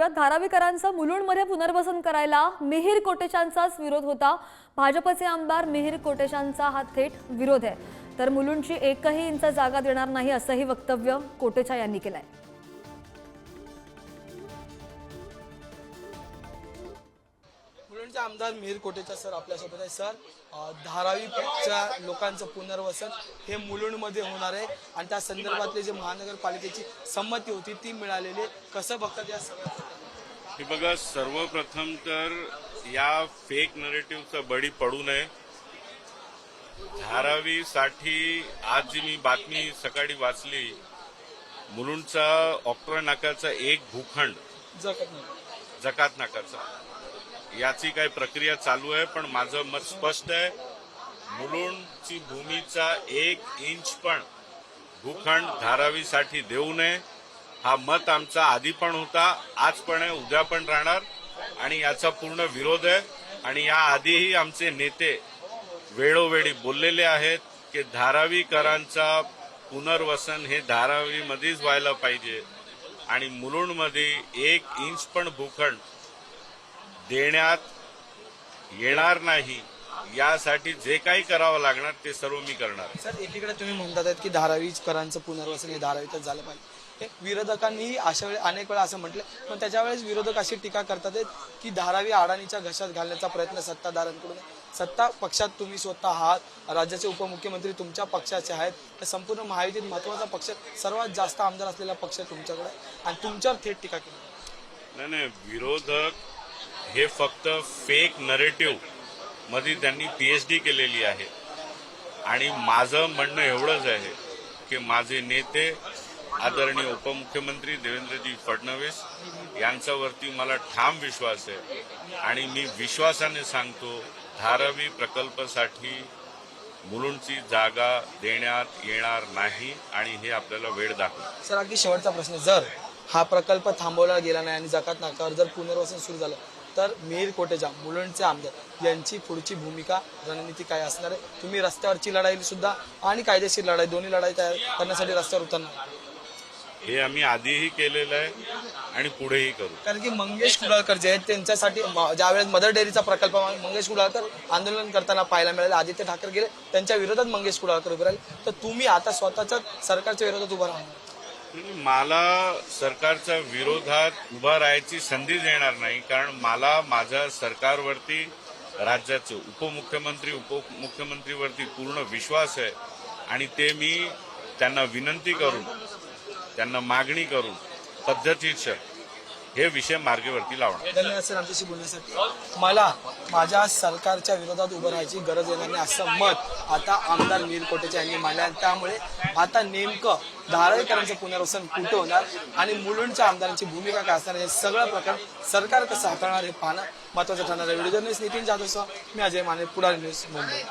परत धारावीकरांचं मुलुंडमध्ये पुनर्वसन करायला मिहिर कोटेचांचाच विरोध होता। भाजपचे आमदार मिहिर कोटेचांचा हा थेट विरोध आहे। तर मुलुंडची एकही इंच जागा देणार नाही असंही वक्तव्य कोटेचा यांनी केलंय। मुलुंडचे आमदार मिहिर कोटेचा सर आपल्यासोबत आहे। सर, धारावीच्या लोकांचं पुनर्वसन हे मुलुंडमध्ये होणार आहे आणि त्या संदर्भातले जे महानगरपालिकेची संमती होती ती मिळालेली आहे। कसं बघतात या सगळ्या? हे बघा, सर्वप्रथम तर या फेक नरेटिव्हचा बळी पडू नये। धारावीसाठी आज जी मी बातमी सकाळी वाचली, मुलुंडचा ऑक्टोबर नाक्याचा एक भूखंड जकात नाकाचा याची काही प्रक्रिया चालू आहे, पण माझं मत स्पष्ट आहे, मुलुंडची भूमीचा 1 इंच पण भूखंड धारावीसाठी देऊ नये। हा मत आमचा आधी पण होता, आज पण आहे, उद्या पण राहणार आणि याचा पूर्ण विरोध आहे। आणि या आधीही आमचे नेते वेळोवेळी बोललेले आहेत की धारावीकरांचा पुनर्वसन हे धारावीमध्येच व्हायला पाहिजे आणि मुलुंडमध्ये 1 इंच पण भूखंड देण्यात येणार नाही। यासाठी जे काही करावं लागणार ते सर्व मी करणार। सर, एकीकडे तुम्ही म्हणतात की धारावीकरांचं पुनर्वसन हे धारावीतच झालं पाहिजे। विरोधकांनी अशा वेळी अनेक वेळा असं म्हटलं, पण त्याच्या वेळेस विरोधक अशी टीका करतात की धारावी अडाणीच्या घशात घालण्याचा प्रयत्न सत्ताधाऱ्यांकडून। सत्ता पक्षात तुम्ही स्वतः आहात, राज्याचे उपमुख्यमंत्री तुमच्या पक्षाचे आहेत, तर संपूर्ण महायुतीत महत्वाचा पक्ष, सर्वात जास्त आमदार असलेला पक्ष तुमच्याकडे आणि तुमच्यावर थेट टीका केली। नाही, विरोधक हे फक्त फेक नरेटिव्ह मध्ये त्यांनी PhD केलेली आहे आणि माझं म्हणणं एवढंच आहे की माझे नेते आदरणीय उपमुख्यमंत्री देवेंद्रजी फडणवीस यांच्यावरती मला ठाम विश्वास आहे आणि मी विश्वासाने सांगतो, धारावी प्रकल्पासाठी मुलुंडची जागा देण्यात येणार नाही आणि हे आपल्याला वेळ दाखवतो। सर, अगदी शेवटचा प्रश्न, जर हा प्रकल्प थांबवला गेला नाही आणि जकात नाक्यावर जर पुनर्वसन सुरू झालं तर मिहिर कोटेचा, मुलुंडचे आमदार यांची पुढची भूमिका, रणनीती काय असणार आहे? तुम्ही रस्त्यावरची लढाई सुद्धा आणि कायदेशीर लढाई दोन्ही लढाई तयार करण्यासाठी रस्त्यावर उतरणार? हे आम्ही आधीही केलेलं आहे आणि पुढेही करू। कारण की मंगेश कुडाळकर जे आहेत त्यांच्यासाठी ज्यावेळेस मदर डेअरीचा प्रकल्प मंगेश कुडाळकर आंदोलन करताना पाहायला मिळाले, आदित्य ठाकरे गेले, त्यांच्या विरोधात मंगेश कुडाळकर उभे राहिले, तर तुम्ही आता स्वतःच्या सरकारच्या विरोधात उभं राहणार? मला सरकारच्या विरोधात उभा राहायची संधी देणार नाही, कारण मला माझ्या सरकारवरती, राज्याचे उपमुख्यमंत्रीवरती पूर्ण विश्वास आहे आणि ते मी त्यांना विनंती करून, त्यांना मागणी करून पद्धतीचं हे विषय मार्गेवरती लावणार। धन्यवाद सर आमच्याशी बोलण्यासाठी। मला माझ्या सरकारच्या विरोधात उभं राहायची गरज येणार नाही असं मत आता आमदार मिहिर कोटेचा यांनी मांडलं आहे। त्यामुळे आता नेमकं धारावीकरांचं पुनर्वसन कुठे होणार आणि मुलुंडच्या आमदारांची भूमिका काय असणार, हे सगळं प्रकरण सरकार कसं हाताळणार हे पाहणं महत्त्वाचं ठरणार आहे। व्हिडिओ जर्नलिस्ट नितीन जाधव, मी अजय माने, पुढारी न्यूज, मुंबई।